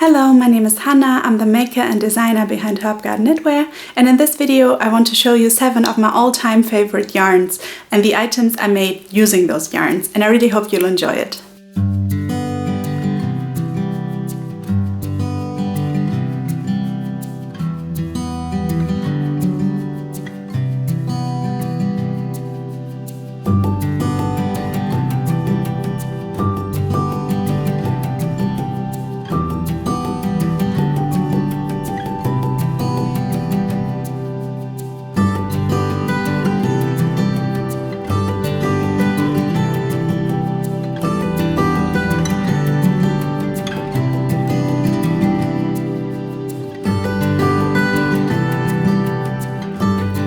Hello, my name is Hanna. I'm the maker and designer behind HERBGARDEN knitwear, and in this video I want to show you 7 of my all-time favorite yarns and the items I made using those yarns, and I really hope you'll enjoy it.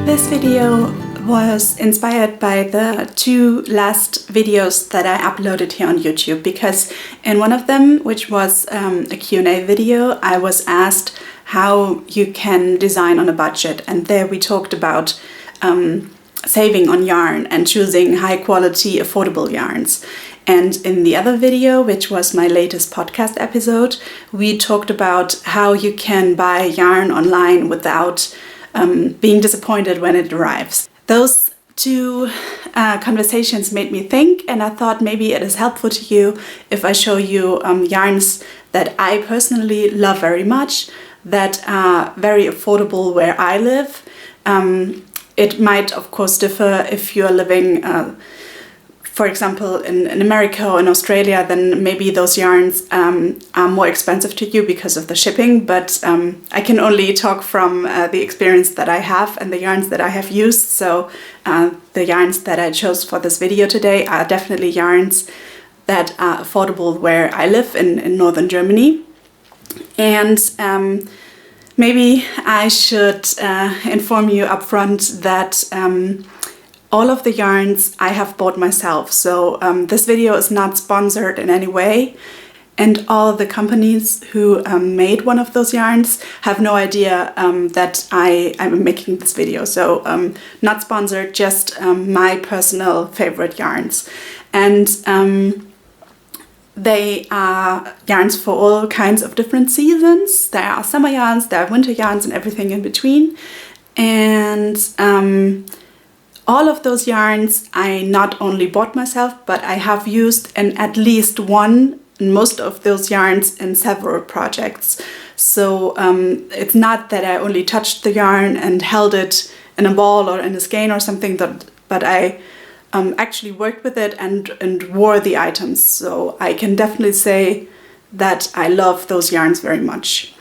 This video was inspired by the 2 last videos that I uploaded here on YouTube, because in one of them, which was a Q&A video, I was asked how you can design on a budget, and there we talked about saving on yarn and choosing high quality affordable yarns. And in the other video, which was my latest podcast episode, we talked about how you can buy yarn online without being disappointed when it arrives. Those 2 conversations made me think, and I thought maybe it is helpful to you if I show you yarns that I personally love very much, that are very affordable where I live. It might of course differ if you're living for example, in America or in Australia, then maybe those yarns are more expensive to you because of the shipping. But I can only talk from the experience that I have and the yarns that I have used. So the yarns that I chose for this video today are definitely yarns that are affordable where I live in northern Germany. And maybe I should inform you up front that all of the yarns I have bought myself, so this video is not sponsored in any way, and all the companies who made one of those yarns have no idea that I'm making this video. So not sponsored, just my personal favorite yarns. And they are yarns for all kinds of different seasons. There are summer yarns, there are winter yarns, and everything in between. And all of those yarns I not only bought myself, but I have used in at least one, most of those yarns in several projects. So it's not that I only touched the yarn and held it in a ball or in a skein or something, but I actually worked with it and wore the items. So I can definitely say that I love those yarns very much.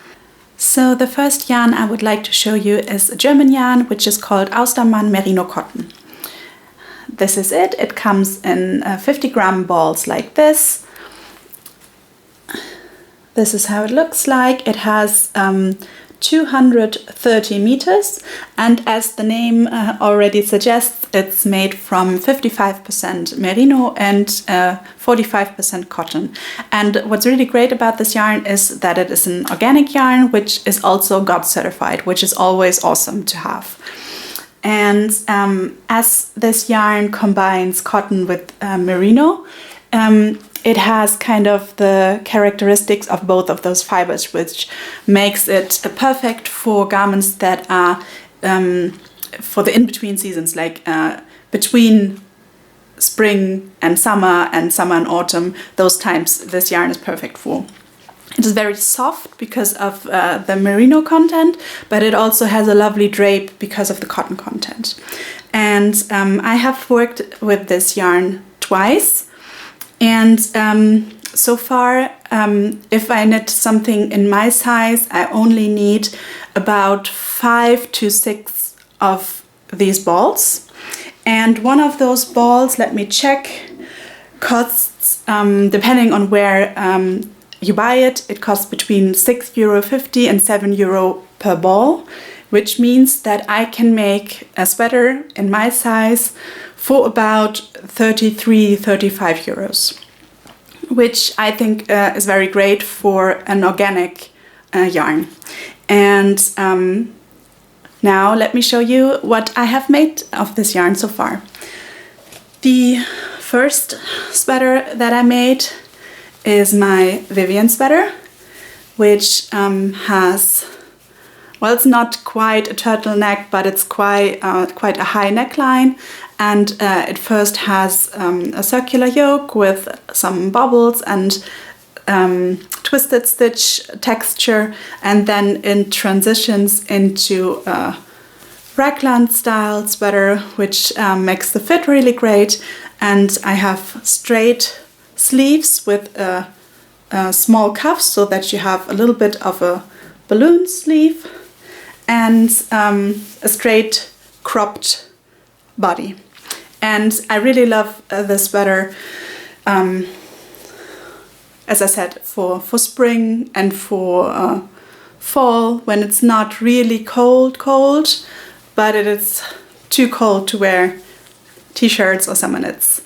So the first yarn I would like to show you is a German yarn, which is called Austermann Merino cotton. This is it. It comes in 50-gram balls like this. This is how it looks like. It has 230 meters, and as the name already suggests, it's made from 55% merino and 45% cotton. And what's really great about this yarn is that it is an organic yarn, which is also GOTS certified, which is always awesome to have. And as this yarn combines cotton with merino, it has kind of the characteristics of both of those fibers, which makes it perfect for garments that are for the in-between seasons, like between spring and summer and autumn. Those times this yarn is perfect for. It is very soft because of the merino content, but it also has a lovely drape because of the cotton content. And I have worked with this yarn twice. And so far, if I knit something in my size, I only need about 5 to 6 of these balls. And one of those balls, let me check, costs, depending on where you buy it, it costs between €6.50 and €7 per ball, which means that I can make a sweater in my size for about 33-35 euros, which I think is very great for an organic yarn. And now let me show you what I have made of this yarn so far. The first sweater that I made is my Vivian sweater. which has, well, it's not quite a turtleneck, but it's quite a high neckline. And it first has a circular yoke with some bobbles and twisted stitch texture, and then it transitions into a raglan style sweater, which makes the fit really great. And I have straight sleeves with a small cuff, so that you have a little bit of a balloon sleeve, and a straight cropped body. And I really love this sweater, as I said, for spring and for fall, when it's not really cold, but it is too cold to wear t-shirts or summer knits.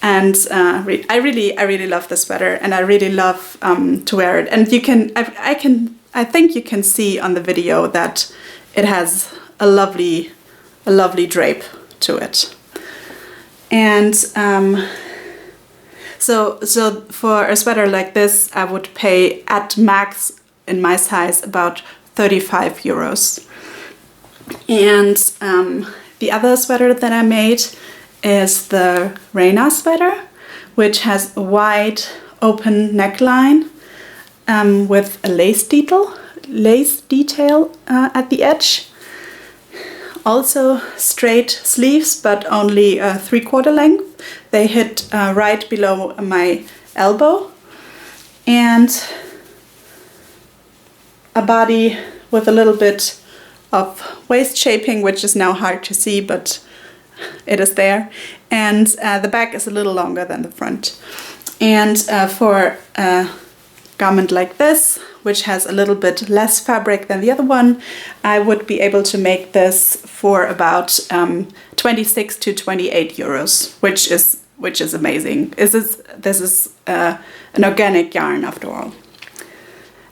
And I really love this sweater, and I really love to wear it. And you can, I think you can see on the video that it has a lovely drape to it. And so for a sweater like this, I would pay at max in my size about 35 euros. And the other sweater that I made is the Reina sweater, which has a wide open neckline with a lace detail at the edge. Also straight sleeves, but only 3/4 length. They hit right below my elbow, and a body with a little bit of waist shaping, which is now hard to see, but it is there. And the back is a little longer than the front. And for a garment like this, which has a little bit less fabric than the other one, I would be able to make this for about 26 to 28 euros, which is amazing. This is an organic yarn after all.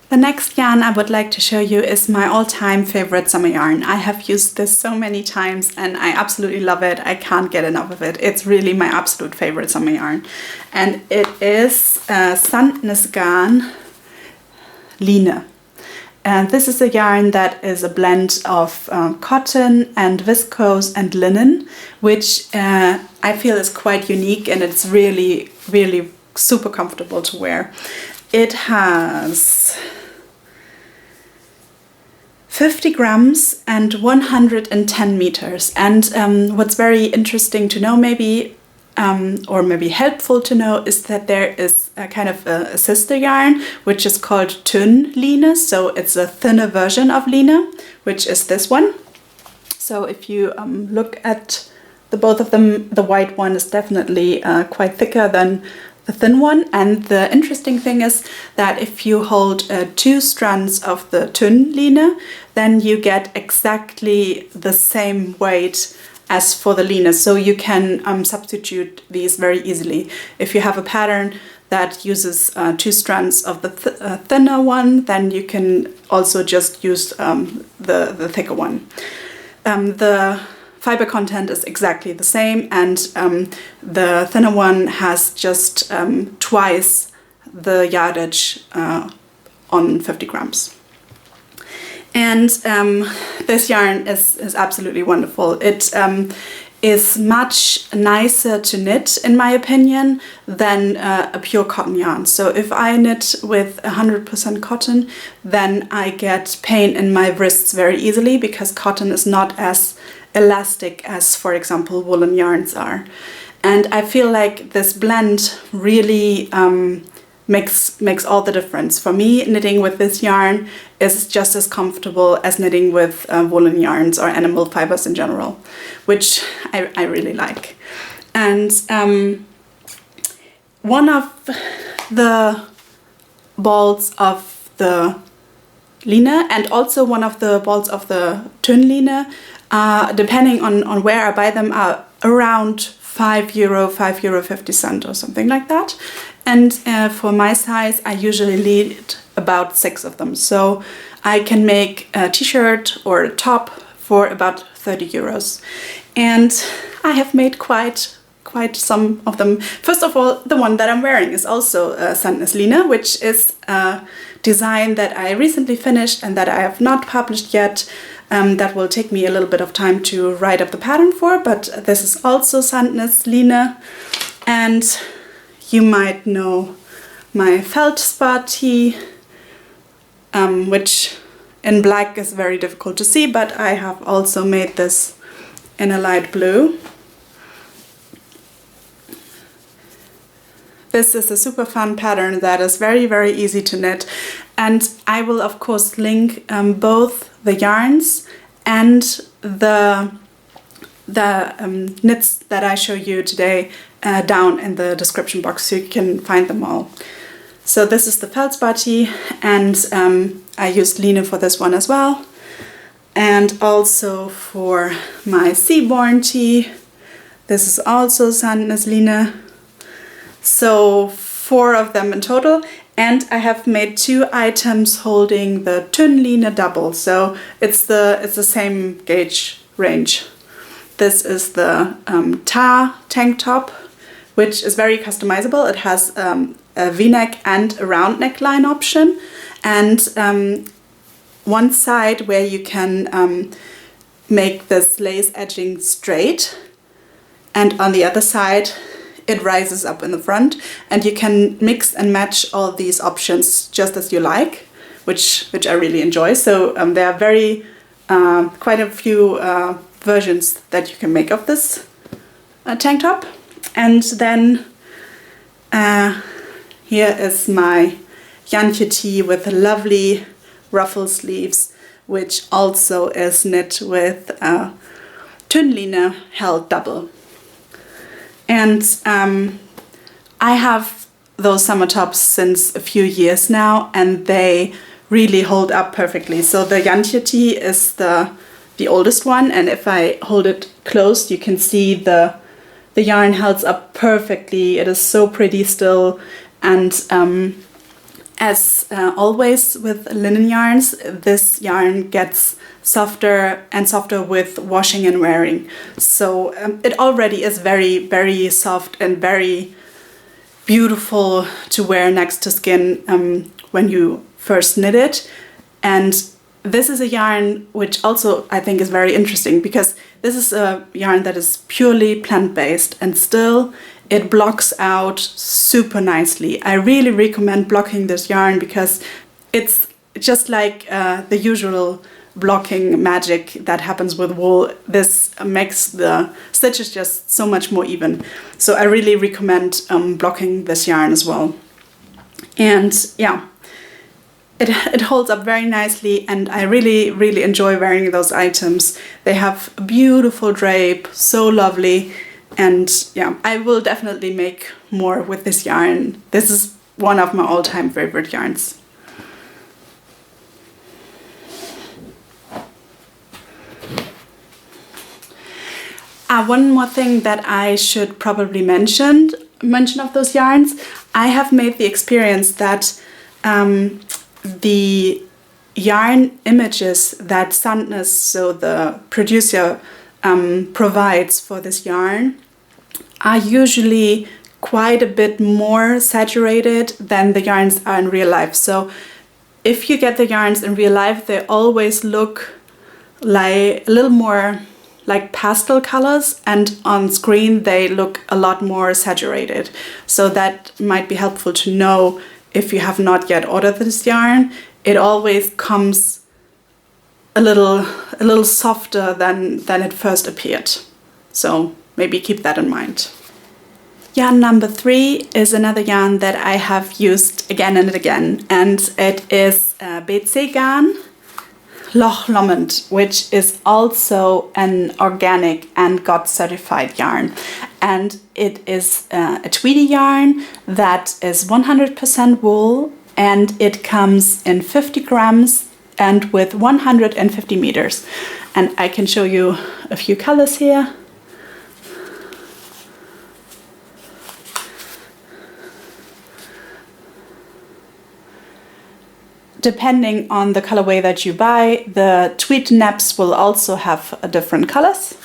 The next yarn I would like to show you is my all-time favorite summer yarn. I have used this so many times and I absolutely love it. I can't get enough of it. It's really my absolute favorite summer yarn. And it is Sandnes Garn Line. And this is a yarn that is a blend of cotton and viscose and linen, which I feel is quite unique, and it's really, really super comfortable to wear. It has 50 grams and 110 meters. And what's very interesting to know, maybe, or maybe helpful to know, is that there is a kind of a sister yarn, which is called Tynn line. So it's a thinner version of line, which is this one. So if you look at the both of them, the white one is definitely quite thicker than the thin one. And the interesting thing is that if you hold 2 strands of the Tynn line, then you get exactly the same weight as for the line. So you can substitute these very easily. If you have a pattern that uses 2 strands of the thinner one, then you can also just use the thicker one. The fiber content is exactly the same, and the thinner one has just twice the yardage on 50 grams. And this yarn is absolutely wonderful. It is much nicer to knit, in my opinion, than a pure cotton yarn. So if I knit with 100% cotton, then I get pain in my wrists very easily, because cotton is not as elastic as, for example, woolen yarns are. And I feel like this blend really makes all the difference. For me, knitting with this yarn is just as comfortable as knitting with woolen yarns or animal fibers in general, which I really like. And one of the balls of the line, and also one of the balls of the Tynn line, depending on where I buy them, are around €5.50 or something like that. And for my size, I usually need about 6 of them. So I can make a t-shirt or a top for about 30 euros. And I have made quite quite some of them. First of all, the one that I'm wearing is also Sandnes Line, which is a design that I recently finished and that I have not published yet. That will take me a little bit of time to write up the pattern for, but this is also Sandnes Line. And you might know my feldspar tee, which in black is very difficult to see, but I have also made this in a light blue. This is a super fun pattern that is very, very easy to knit. And I will, of course, link both the yarns and the knits that I show you today down in the description box, so you can find them all. So this is the feldspar tee, and I used Line for this one as well. And also for my Seaborn tee, this is also Sandnes Line. So 4 of them in total, and I have made 2 items holding the Tynn Line double, so it's the same gauge range. This is the tar tank top, which is very customizable. It has a V-neck and a round neckline option, and one side where you can make this lace edging straight, and on the other side it rises up in the front, and you can mix and match all these options just as you like, which I really enjoy. So there are quite a few versions that you can make of this tank top. And then here is my Jantje tee with lovely ruffle sleeves, which also is knit with Tynn Line held double. And I have those summer tops since a few years now, and they really hold up perfectly. So the Jantje tee is the oldest one, and if I hold it closed, you can see the yarn holds up perfectly. It is so pretty still, and as always with linen yarns, this yarn gets softer and softer with washing and wearing. So it already is very, very soft and very beautiful to wear next to skin when you first knit it. And this is a yarn which also I think is very interesting, because this is a yarn that is purely plant-based, and still it blocks out super nicely. I really recommend blocking this yarn because it's just like the usual blocking magic that happens with wool. This makes the stitches just so much more even. So I really recommend blocking this yarn as well. And yeah, it holds up very nicely, and I really, really enjoy wearing those items. They have a beautiful drape, so lovely. And yeah, I will definitely make more with this yarn. This is one of my all-time favorite yarns. One more thing that I should probably mention of those yarns. I have made the experience that the yarn images that Sandnes, so the producer, provides for this yarn are usually quite a bit more saturated than the yarns are in real life. So if you get the yarns in real life, they always look like a little more like pastel colors, and on screen they look a lot more saturated. So that might be helpful to know if you have not yet ordered this yarn. It always comes a little softer than it first appeared. So maybe keep that in mind. Yarn number 3 is another yarn that I have used again and again, and it is BC Garn Loch Lomond, which is also an organic and GOT certified yarn. And it is a tweedy yarn that is 100% wool, and it comes in 50 grams and with 150 meters. And I can show you a few colors here. Depending on the colorway that you buy, the tweed naps will also have different colors.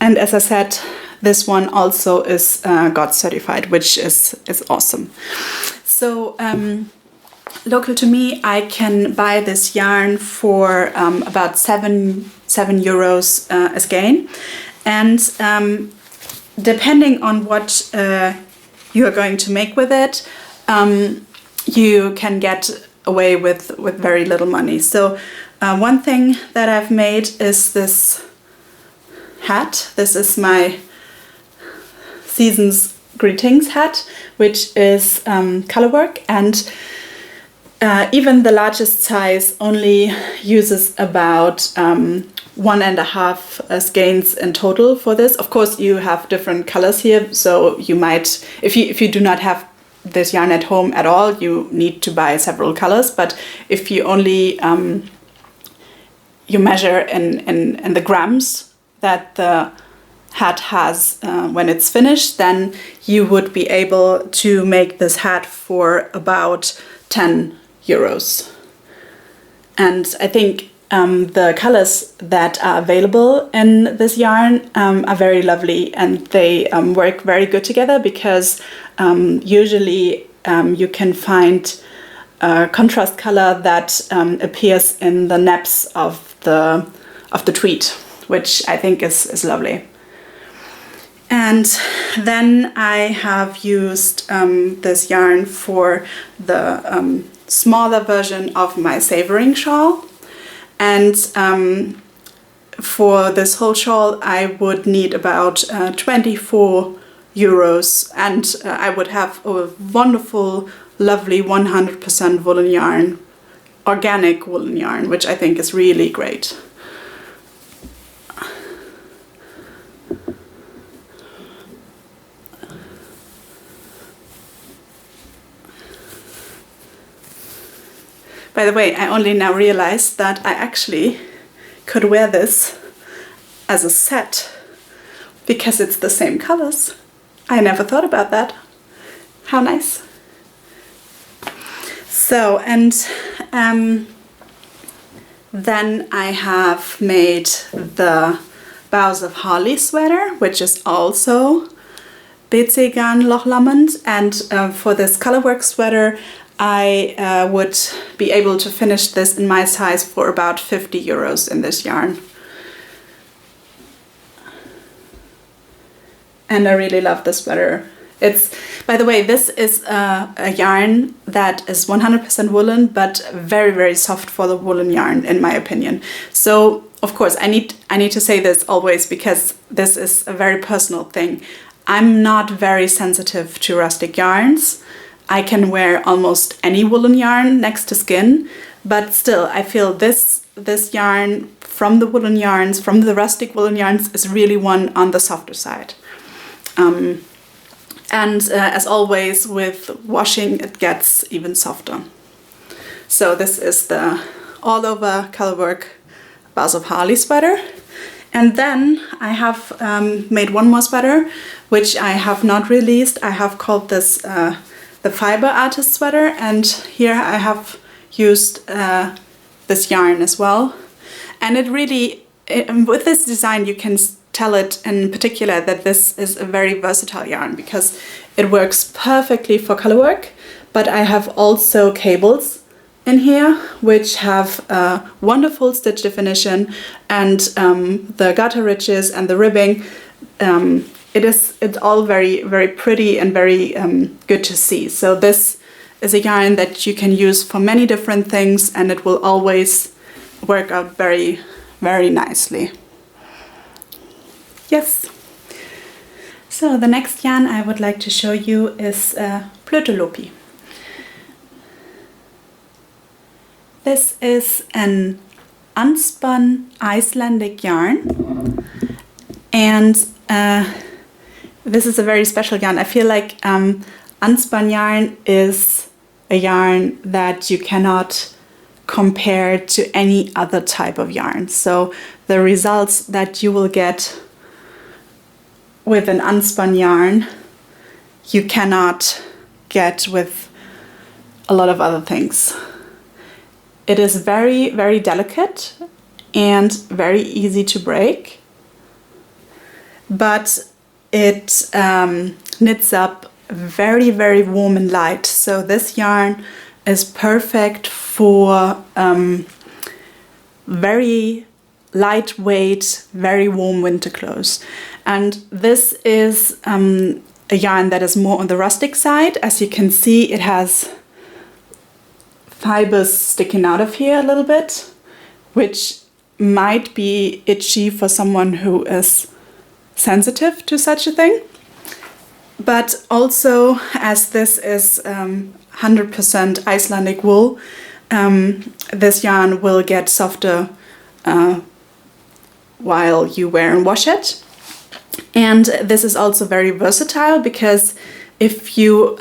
And as I said, this one also is God certified, which is awesome. So local to me, I can buy this yarn for about 7 euros a skein. And depending on what you are going to make with it, you can get away with very little money. So one thing that I've made is this hat. This is my season's greetings hat, which is colorwork, and even the largest size only uses about 1.5 skeins in total for this. Of course, you have different colors here, so you might, if you do not have this yarn at home at all, you need to buy several colors. But if you only you measure in the grams that the hat has when it's finished, then you would be able to make this hat for about 10 euros. And I think the colors that are available in this yarn are very lovely, and they work very good together, because usually you can find a contrast color that appears in the naps of the tweed, which I think is lovely. And then I have used this yarn for the smaller version of my savoring shawl. And for this whole shawl, I would need about 24 euros, and I would have a wonderful, lovely 100% woolen yarn, organic woolen yarn, which I think is really great. By the way, I only now realized that I actually could wear this as a set, because it's the same colors. I never thought about that. How nice. So, and then I have made the Poise Sweater, which is also BC Garn Loch Lomond, and for this colorwork sweater I would be able to finish this in my size for about 50 euros in this yarn. And I really love this sweater. It's, by the way, this is a yarn that is 100% woolen, but very, very soft for the woolen yarn, in my opinion. So, of course, I need to say this always, because this is a very personal thing. I'm not very sensitive to rustic yarns. I can wear almost any woolen yarn next to skin, but still I feel this yarn from the woolen yarns, from the rustic woolen yarns, is really one on the softer side. And as always with washing, it gets even softer. So this is the all over colorwork Poise sweater. And then I have made one more sweater, which I have not released. I have called this the Fiber Artist sweater, and here I have used this yarn as well. And it really, with this design, you can tell it in particular that this is a very versatile yarn, because it works perfectly for colorwork, but I have also cables in here which have wonderful stitch definition, and the garter ridges and the ribbing. It's all very, very pretty and very good to see. So this is a yarn that you can use for many different things, and it will always work out very, very nicely. Yes. So the next yarn I would like to show you is Plötulopi. This is an unspun Icelandic yarn, and this is a very special yarn. I feel like unspun yarn is a yarn that you cannot compare to any other type of yarn. So the results that you will get with an unspun yarn, you cannot get with a lot of other things. It is very, very delicate and very easy to break. but it knits up very, very warm and light. So this yarn is perfect for very lightweight, very warm winter clothes. And this is a yarn that is more on the rustic side. As you can see, it has fibers sticking out of here a little bit, which might be itchy for someone who is sensitive to such a thing. But also, as this is 100% Icelandic wool, this yarn will get softer while you wear and wash it. And this is also very versatile, because if you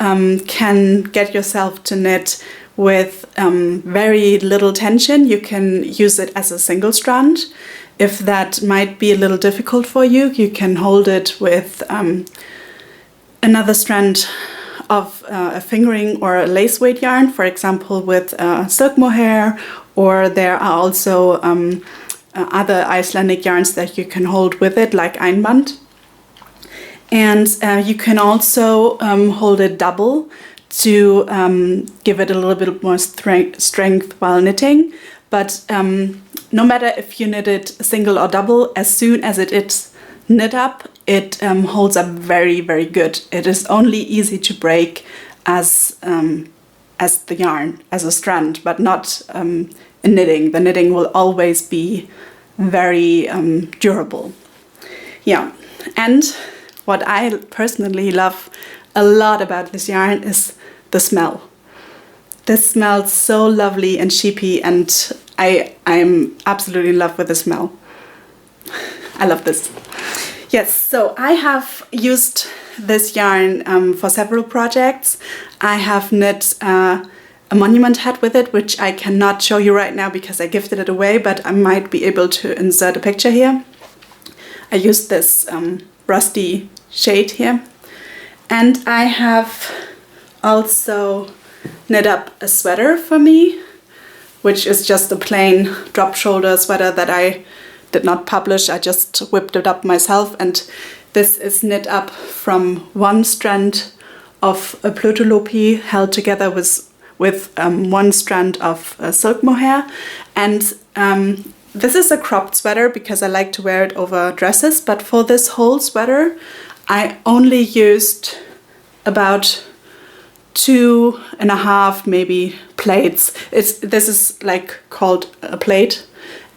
can get yourself to knit with very little tension, you can use it as a single strand. If that might be a little difficult for you, you can hold it with another strand of a fingering or a lace weight yarn, for example with silk mohair, or there are also other Icelandic yarns that you can hold with it, like einband. And you can also hold it double to give it a little bit more strength while knitting. But no matter if you knit it single or double, as soon as it is knit up, it holds up very, very good. It is only easy to break as the yarn, as a strand, but not in knitting. The knitting will always be very durable. Yeah, and what I personally love a lot about this yarn is the smell. This smells so lovely and sheepy, and I'm absolutely in love with the smell. I love this. Yes, so I have used this yarn for several projects. I have knit a monument hat with it, which I cannot show you right now because I gifted it away, but I might be able to insert a picture here. I used this rusty shade here. And I have also knit up a sweater for me, which is just a plain drop shoulder sweater that I did not publish. I just whipped it up myself, and this is knit up from one strand of a Plötulopi held together with one strand of silk mohair. And this is a cropped sweater because I like to wear it over dresses, but for this whole sweater I only used about 2.5 maybe plaits. This is like called a plait,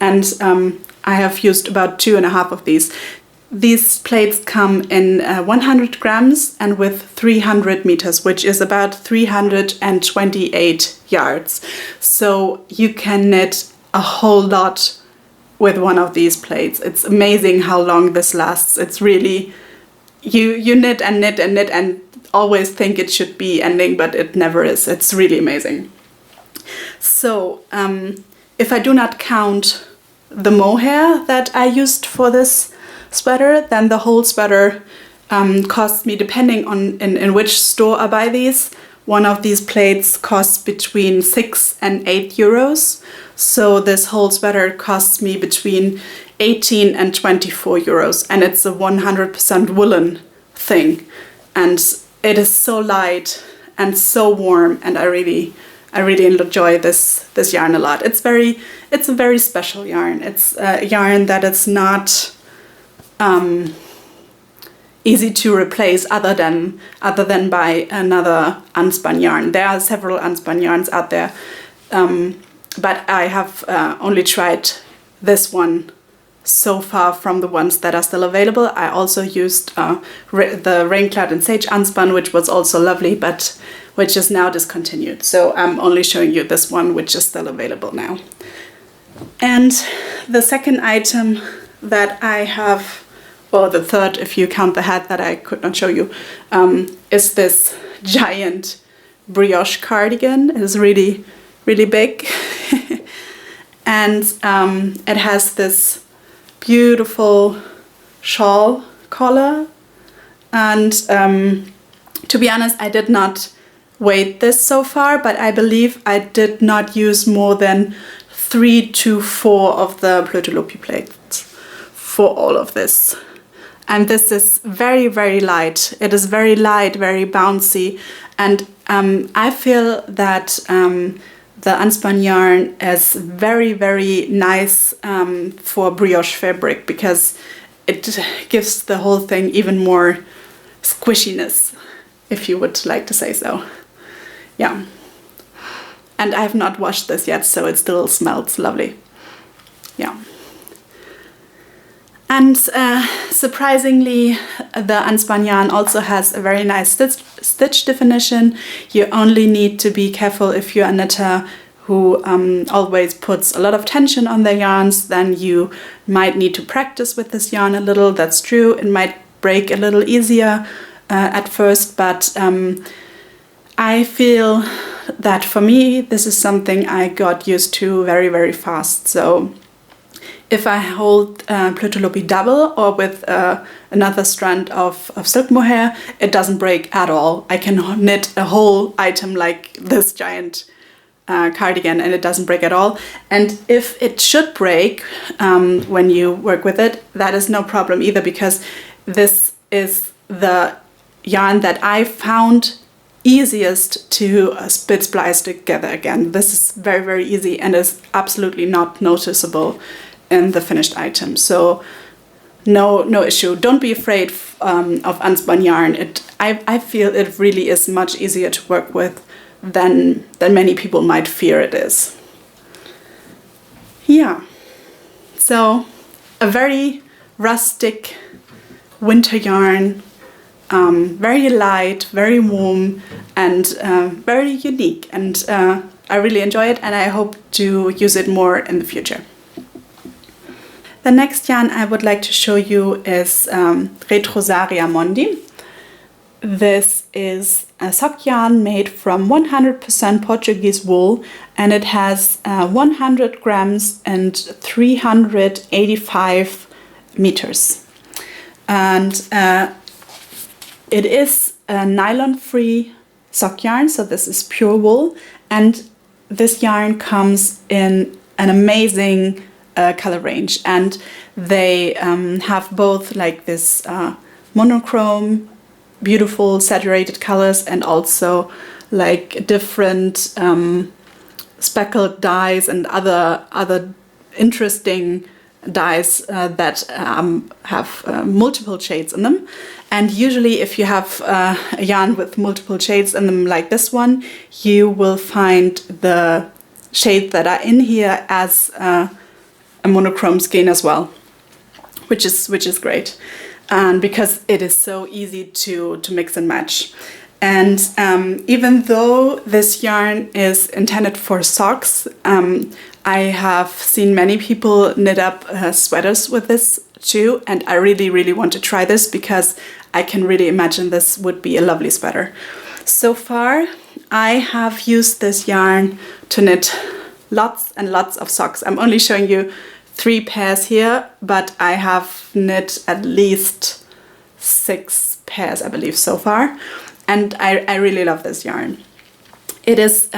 and I have used about 2.5 of these. These plates come in 100 grams and with 300 meters, which is about 328 yards. So you can knit a whole lot with one of these plates. It's amazing how long this lasts. It's really, you knit and knit and knit and always think it should be ending, but it never is. It's really amazing. So if I do not count the mohair that I used for this sweater, then the whole sweater costs me, depending on in which store I buy these, one of these plates costs between 6 and 8 euros. So this whole sweater costs me between 18 and 24 euros, and it's a 100% woolen thing, and it is so light and so warm, and I really enjoy this yarn a lot. It's a very special yarn. It's a yarn that is not easy to replace other than by another unspun yarn. There are several unspun yarns out there, but I have only tried this one so far from the ones that are still available. I also used the Raincloud and Sage unspun, which was also lovely, but which is now discontinued. So I'm only showing you this one, which is still available now. And the second item that I have, or the third if you count the hat that I could not show you, is this giant brioche cardigan. It is really, really big. And it has this beautiful shawl collar. And to be honest, I did not weight this so far, but I believe I did not use more than 3 to 4 of the Plötulopi plates for all of this. And this is very, very light. It is very light, very bouncy. And I feel that the unspun yarn is very, very nice for brioche fabric, because it gives the whole thing even more squishiness, if you would like to say so. Yeah. And I have not washed this yet, so it still smells lovely. Yeah. And surprisingly, the unspun yarn also has a very nice stitch definition. You only need to be careful if you're a knitter who always puts a lot of tension on their yarns. Then you might need to practice with this yarn a little. That's true. It might break a little easier at first, but I feel that for me, this is something I got used to very, very fast. So if I hold Plötulopi double or with another strand of silk mohair, it doesn't break at all. I can knit a whole item like this giant cardigan and it doesn't break at all. And if it should break when you work with it, that is no problem either, because this is the yarn that I found easiest to split splice together again. This is very, very easy and is absolutely not noticeable in the finished item. So no issue. Don't be afraid of unspun yarn. I feel it really is much easier to work with than many people might fear it is. Yeah. So a very rustic winter yarn, very light, very warm, and very unique. And I really enjoy it, and I hope to use it more in the future. The next yarn I would like to show you is Retrosaria Mondim. This is a sock yarn made from 100% Portuguese wool, and it has 100 grams and 385 meters. And it is a nylon-free sock yarn, so this is pure wool, and this yarn comes in an amazing color range, and they have both like this monochrome, beautiful saturated colors, and also like different speckled dyes and other interesting dyes that have multiple shades in them. And usually if you have a yarn with multiple shades in them like this one, you will find the shades that are in here as a monochrome skein as well, which is great, and because it is so easy to mix and match. And even though this yarn is intended for socks, I have seen many people knit up sweaters with this too, and I really want to try this because I can really imagine this would be a lovely sweater. So far I have used this yarn to knit lots and lots of socks. I'm only showing you 3 pairs here, but I have knit at least 6 pairs, I believe, so far. And I really love this yarn. It is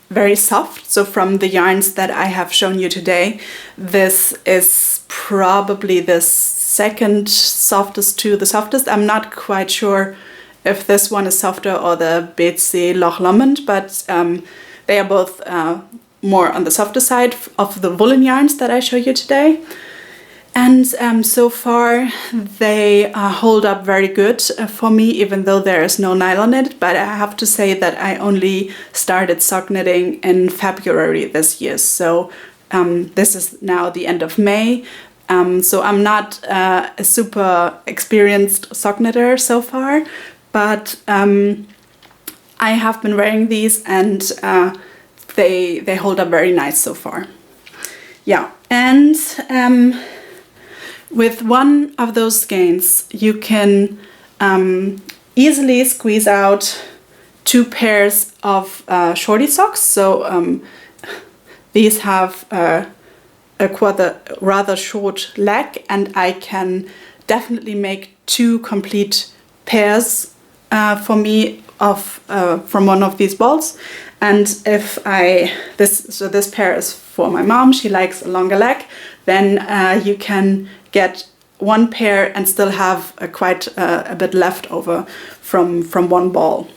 very soft, so from the yarns that I have shown you today, this is probably the second softest to the softest. I'm not quite sure if this one is softer or the BC Loch Lomond, but they are both more on the softer side of the woolen yarns that I show you today. And so far they hold up very good for me, even though there is no nylon in it. But I have to say that I only started sock knitting in February this year. So this is now the end of May. So I'm not a super experienced sock knitter so far, but I have been wearing these and they hold up very nice so far. Yeah, and with one of those skeins you can easily squeeze out 2 pairs of shorty socks. So these have a rather short leg, and I can definitely make 2 complete pairs for me of from one of these balls. And if this pair is for my mom, she likes a longer leg, then you can get one pair and still have quite a bit left over from one ball.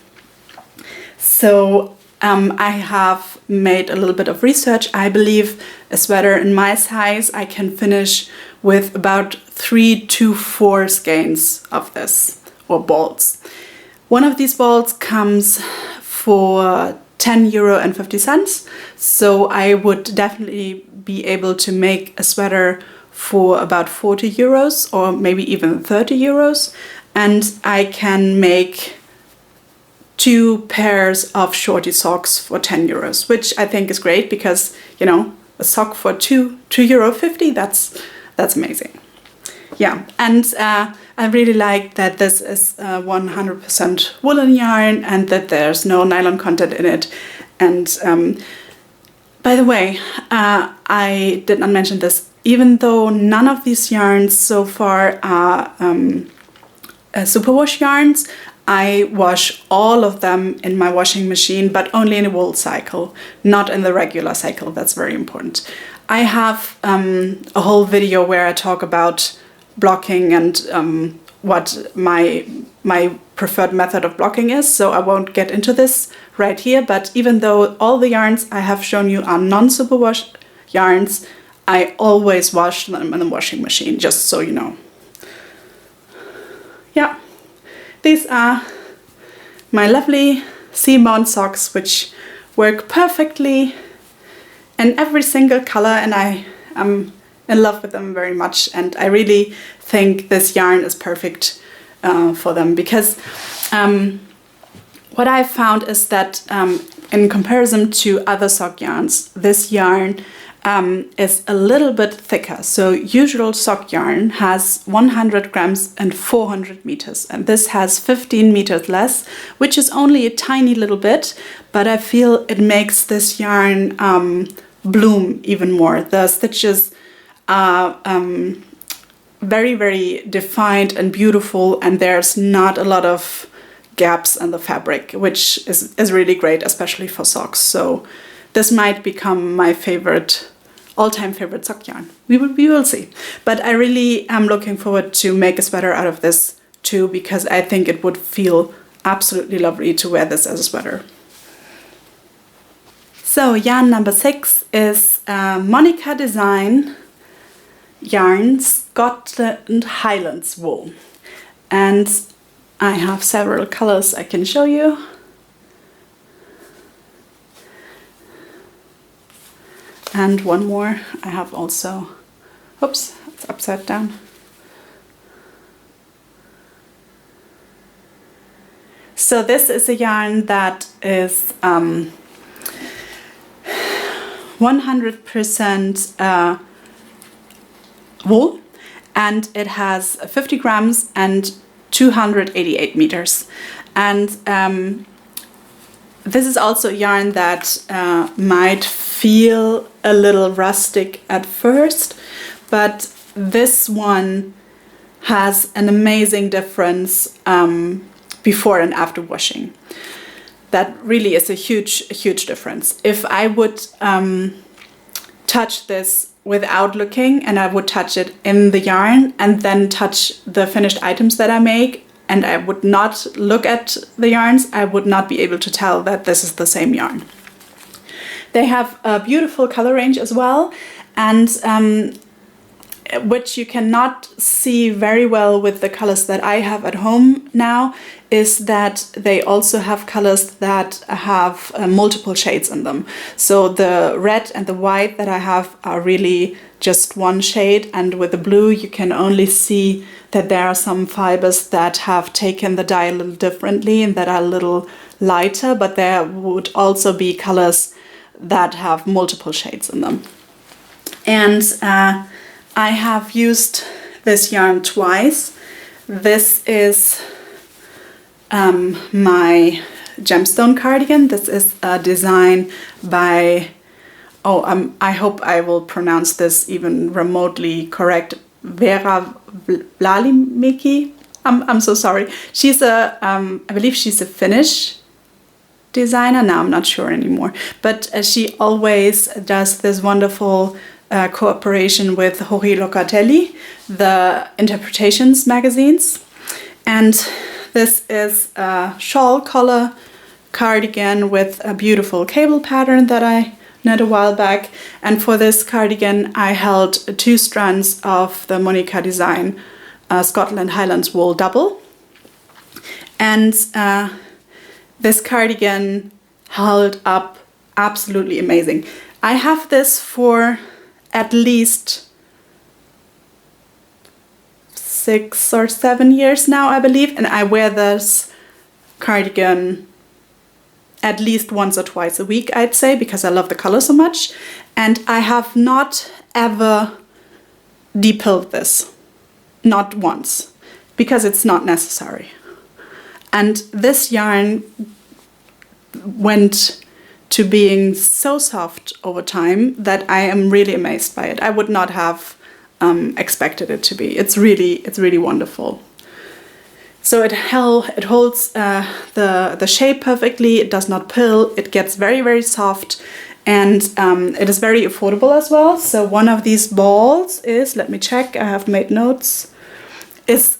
So I have made a little bit of research. I believe a sweater in my size I can finish with about 3 to 4 skeins of this, or balls. One of these balls comes for €10.50, so I would definitely be able to make a sweater for about €40 or maybe even €30, and I can make 2 pairs of shorty socks for €10, which I think is great because, you know, a sock for €2.50, that's amazing. Yeah, and I really like that this is 100% woolen yarn and that there's no nylon content in it. And by the way, I did not mention this, even though none of these yarns so far are superwash yarns, I wash all of them in my washing machine, but only in a wool cycle, not in the regular cycle. That's very important. I have a whole video where I talk about blocking and what my preferred method of blocking is, so I won't get into this right here. But even though all the yarns I have shown you are non-superwash yarns, I always wash them in the washing machine, just so you know. Yeah. These are my lovely sea-bound socks, which work perfectly in every single color, and I am in love with them very much. And I really think this yarn is perfect for them, because what I found is that in comparison to other sock yarns, this yarn is a little bit thicker. So usual sock yarn has 100 grams and 400 meters, and this has 15 meters less, which is only a tiny little bit, but I feel it makes this yarn bloom even more. The stitches are very, very defined and beautiful, and there's not a lot of gaps in the fabric, which is really great, especially for socks. So this might become my all-time favorite sock yarn. We will see. But I really am looking forward to make a sweater out of this too, because I think it would feel absolutely lovely to wear this as a sweater. So yarn number 6 is Monika design yarn Scotland Highlands wool. And I have several colors I can show you. And one more I have also, oops, it's upside down. So this is a yarn that is 100% wool, and it has 50 grams and 288 meters. And this is also a yarn that might feel a little rustic at first, but this one has an amazing difference before and after washing. That really is a huge difference. If I would touch this without looking, and I would touch it in the yarn and then touch the finished items that I make, and I would not look at the yarns, I would not be able to tell that this is the same yarn. They have a beautiful color range as well, and which you cannot see very well with the colors that I have at home now, is that they also have colors that have multiple shades in them. So the red and the white that I have are really just one shade, and with the blue you can only see that there are some fibers that have taken the dye a little differently and that are a little lighter, but there would also be colors that have multiple shades in them. And I have used this yarn twice. This is my gemstone cardigan. This is a design by, I hope I will pronounce this even remotely correct, Vera Vlalimiki. I'm so sorry. She's I believe she's a Finnish designer. Now I'm not sure anymore, but she always does this wonderful a cooperation with Hori Locatelli, the Interpretations magazines. And this is a shawl collar cardigan with a beautiful cable pattern that I knit a while back. And for this cardigan, I held 2 strands of the Monika design Scotland Highlands wool double. And this cardigan held up absolutely amazing. I have this for at least 6 or 7 years now, I believe, and I wear this cardigan at least once or twice a week, I'd say, because I love the color so much. And I have not ever depilled this, not once, because it's not necessary. And this yarn went to being so soft over time that I am really amazed by it. I would not have expected it to be. It's really wonderful. So it holds the shape perfectly. It does not pill. It gets very soft, and it is very affordable as well. So one of these balls is, let me check, I have made notes, is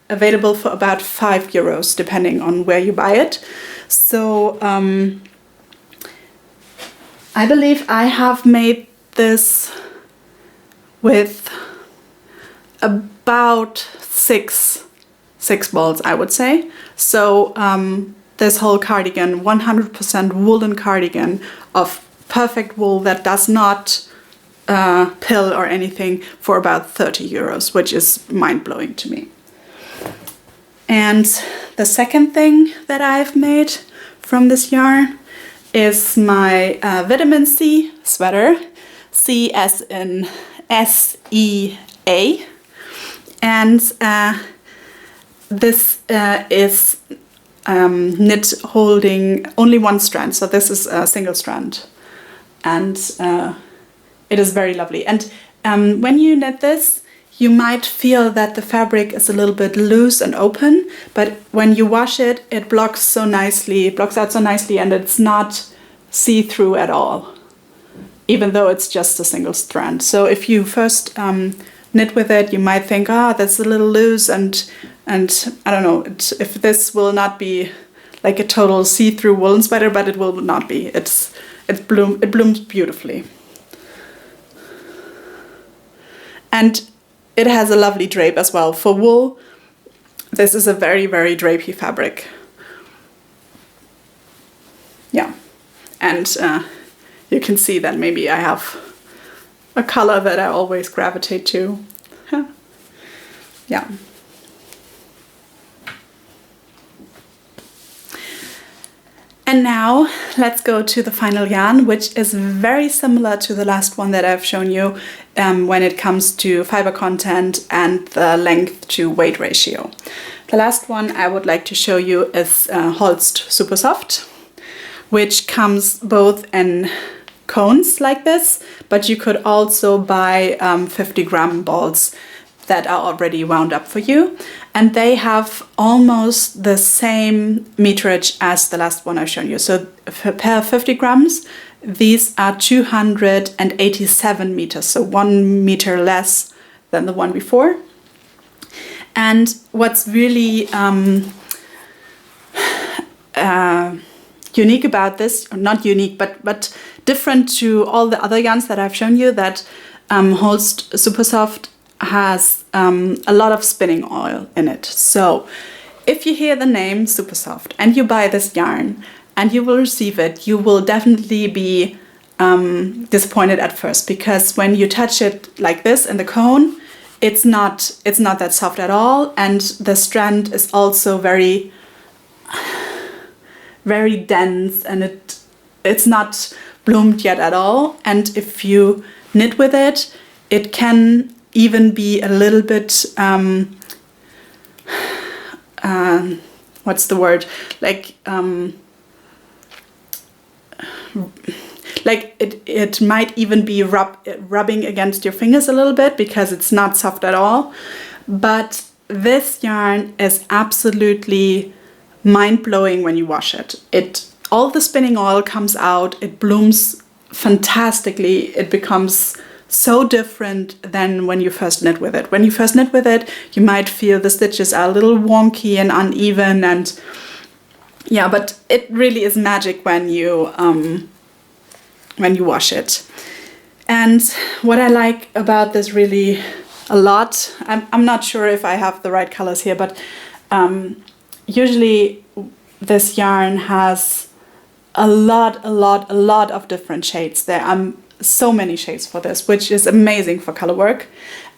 available for about €5 depending on where you buy it. So I believe I have made this with about six balls, I would say. So this whole cardigan, 100% woolen cardigan of perfect wool that does not pill or anything, for about €30, which is mind-blowing to me. And the second thing that I've made from this yarn is my vitamin C sweater, C as in S-E-A. And this is knit holding only 1 strand, so this is a single strand. And it is very lovely. And when you knit this, you might feel that the fabric is a little bit loose and open, but when you wash it, it blocks out so nicely, and it's not see-through at all, even though it's just a single strand. So if you first knit with it, you might think, that's a little loose, and I don't know if this will not be like a total see-through woolen sweater, but it will not be. It blooms beautifully. And it has a lovely drape as well. For wool, this is a very drapey fabric. Yeah, and you can see that maybe I have a color that I always gravitate to. Yeah. And now let's go to the final yarn, which is very similar to the last one that I've shown you when it comes to fiber content and the length to weight ratio. The last one I would like to show you is Holst Supersoft, which comes both in cones like this, but you could also buy 50-gram balls that are already wound up for you. And they have almost the same meterage as the last one I've shown you. So per 50 grams, these are 287 meters, so 1 meter less than the one before. And what's really unique about this, or not unique, but different to all the other yarns that I've shown you, that Holst Supersoft has a lot of spinning oil in it. So if you hear the name Supersoft and you buy this yarn and you will receive it, you will definitely be disappointed at first, because when you touch it like this in the cone, it's not that soft at all, and the strand is also very dense, and it's not bloomed yet at all. And if you knit with it, it can even be a little bit what's the word, like it might even be rubbing against your fingers a little bit, because it's not soft at all. But this yarn is absolutely mind-blowing when you wash it. All the spinning oil comes out, it blooms fantastically, it becomes so different than when you first knit with it. When you first knit with it, you might feel the stitches are a little wonky and uneven, and yeah, but it really is magic when you wash it. And what I like about this really a lot, I'm not sure if I have the right colors here, but usually this yarn has a lot of different shades. There are so many shades for this, which is amazing for color work.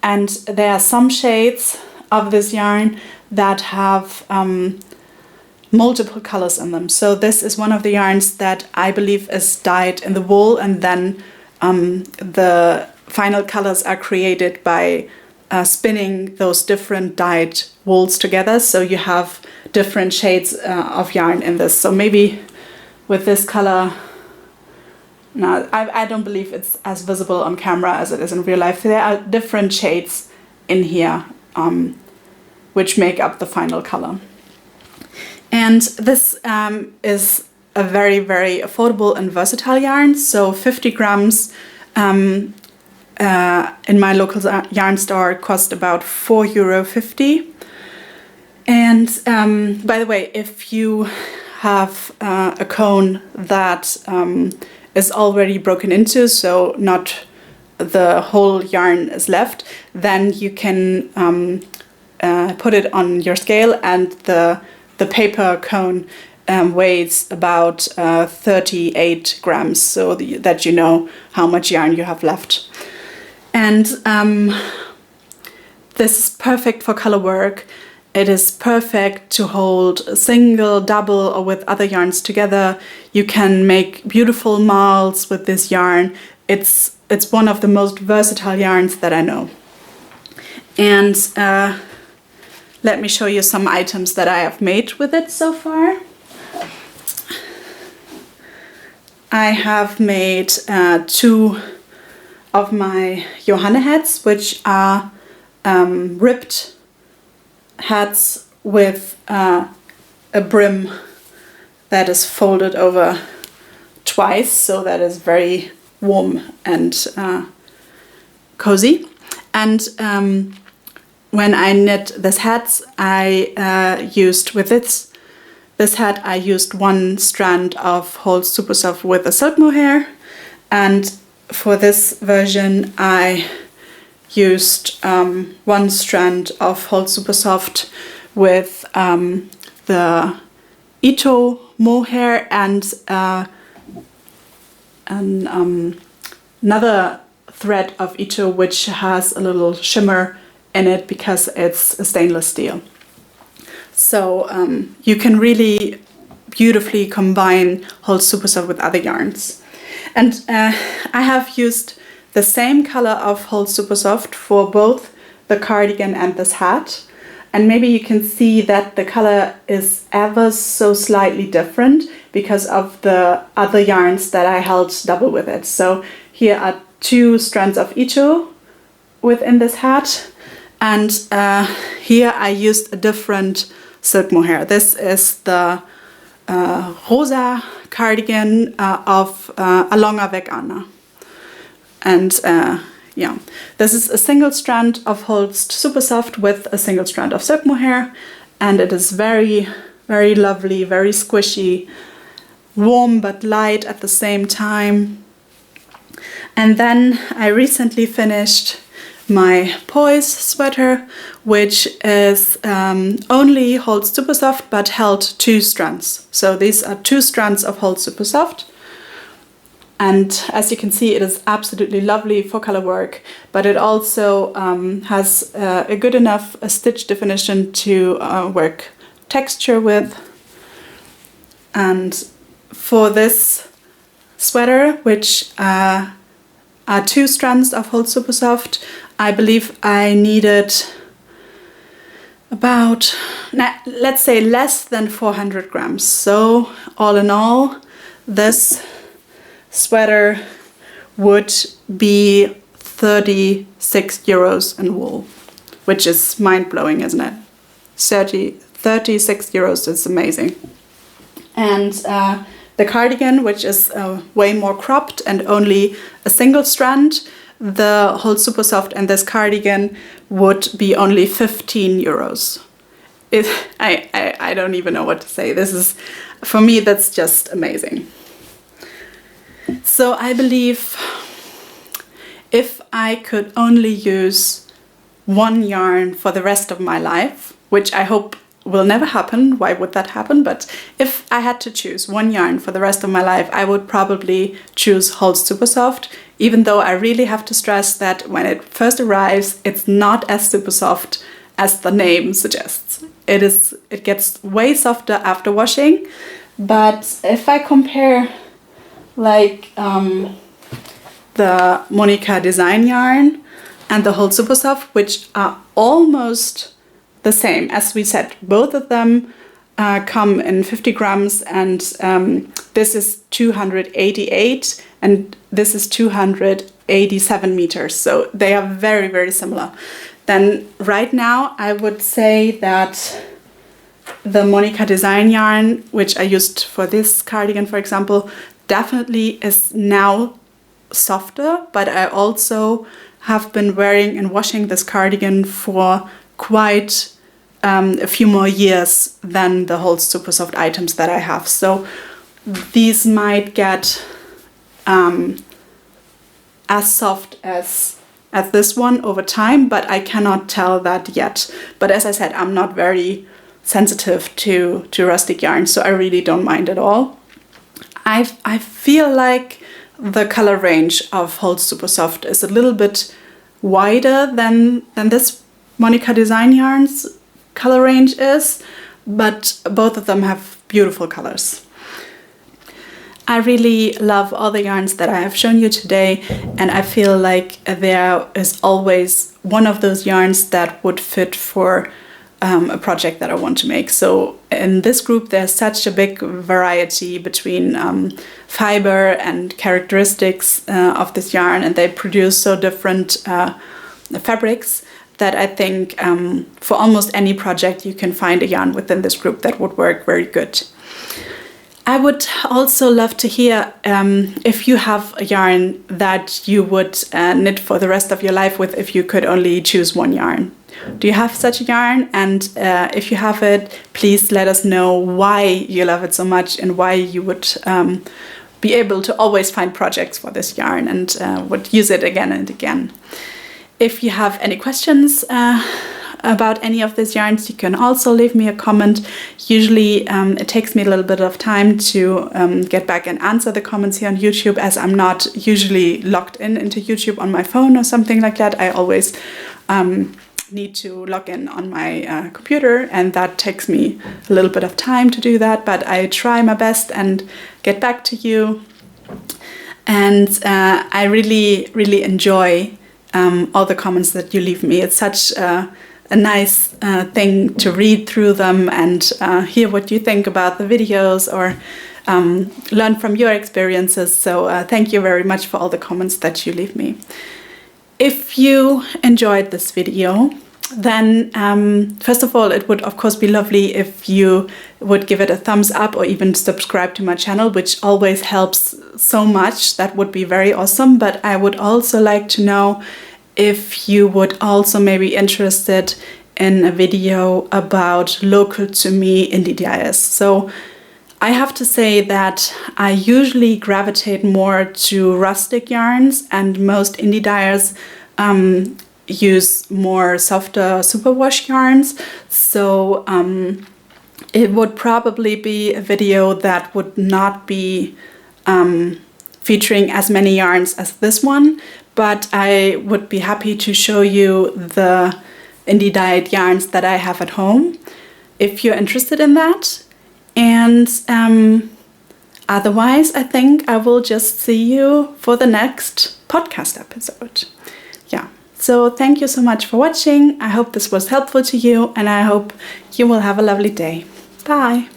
And there are some shades of this yarn that have multiple colors in them. So this is one of the yarns that I believe is dyed in the wool, and then the final colors are created by spinning those different dyed wools together. So you have different shades of yarn in this. So maybe with this color, no, I don't believe it's as visible on camera as it is in real life. There are different shades in here which make up the final color. And this is a very, very affordable and versatile yarn. So 50 grams in my local yarn store cost about €4.50. And by the way, if you have a cone that is already broken into, so not the whole yarn is left, then you can put it on your scale, and the paper cone weighs about 38 grams, so that you know how much yarn you have left. And this is perfect for color work. It is perfect to hold single, double, or with other yarns together. You can make beautiful malls with this yarn. It's one of the most versatile yarns that I know. And let me show you some items that I have made with it so far. I have made 2 of my Johanna hats, which are ribbed hats with a brim that is folded over twice, so that is very warm and cozy. And when I knit this hat, I used with this hat, I used 1 strand of Holst Supersoft with a silk mohair, and for this version I used 1 strand of Holst Supersoft with the Ito mohair and another thread of Ito, which has a little shimmer in it because it's a stainless steel. So you can really beautifully combine Holst Supersoft with other yarns. And I have used the same color of Holst Supersoft for both the cardigan and this hat. And maybe you can see that the color is ever so slightly different because of the other yarns that I held double with it. So here are 2 strands of Ito within this hat. And here I used a different silk mohair. This is the rosa cardigan of Along avec Anna. And yeah, this is a single strand of Holst Supersoft with a single strand of silk mohair, and it is very, very lovely, very squishy, warm but light at the same time. And then I recently finished my Poise Sweater, which is only Holst Supersoft but held 2 strands. So these are 2 strands of Holst Supersoft. And as you can see, it is absolutely lovely for color work, but it also has a good enough stitch definition to work texture with. And for this sweater, which are 2 strands of Holst Supersoft, I believe I needed about, let's say, less than 400 grams. So all in all, this sweater would be 36 euros in wool, which is mind-blowing, isn't it? 36 euros is amazing. And the cardigan, which is way more cropped and only a single strand, the Holst Supersoft and this cardigan would be only 15 euros. I don't even know what to say. This is, for me, that's just amazing. So I believe if I could only use one yarn for the rest of my life, which I hope will never happen, why would that happen? But if I had to choose one yarn for the rest of my life, I would probably choose Holst Supersoft, even though I really have to stress that when it first arrives, it's not as super soft as the name suggests. It gets way softer after washing, but if I compare like the Monika design yarn and the Holst Supersoft, which are almost the same, as we said, both of them come in 50 grams, and this is 288 and this is 287 meters, so they are very, very similar. Then right now I would say that the Monika design yarn, which I used for this cardigan, for example, definitely is now softer, but I also have been wearing and washing this cardigan for quite a few more years than the Holst Supersoft items that I have. So these might get as soft as this one over time, but I cannot tell that yet. But as I said, I'm not very sensitive to rustic yarn, so I really don't mind at all. I feel like the color range of Holst Supersoft is a little bit wider than this Monika design yarn's color range is, but both of them have beautiful colors. I really love all the yarns that I have shown you today, and I feel like there is always one of those yarns that would fit for a project that I want to make. So in this group there's such a big variety between fiber and characteristics of this yarn, and they produce so different fabrics that I think for almost any project you can find a yarn within this group that would work very good. I would also love to hear if you have a yarn that you would knit for the rest of your life with if you could only choose one yarn. Do you have such a yarn? And if you have it, please let us know why you love it so much and why you would be able to always find projects for this yarn and would use it again and again. If you have any questions about any of these yarns, you can also leave me a comment. Usually it takes me a little bit of time to get back and answer the comments here on YouTube, as I'm not usually logged into YouTube on my phone or something like that. I always need to log in on my computer, and that takes me a little bit of time to do that, but I try my best and get back to you. And I really, really enjoy all the comments that you leave me. It's such a nice thing to read through them and hear what you think about the videos, or learn from your experiences. So thank you very much for all the comments that you leave me. If you enjoyed this video, then first of all, it would of course be lovely if you would give it a thumbs up or even subscribe to my channel, which always helps so much. That would be very awesome. But I would also like to know if you would also maybe be interested in a video about local to me indie dyers. So I have to say that I usually gravitate more to rustic yarns, and most indie dyers use more softer superwash yarns. So it would probably be a video that would not be featuring as many yarns as this one, but I would be happy to show you the indie dyed yarns that I have at home if you're interested in that. And otherwise, I think I will just see you for the next podcast episode. Yeah, so thank you so much for watching. I hope this was helpful to you, and I hope you will have a lovely day. Bye.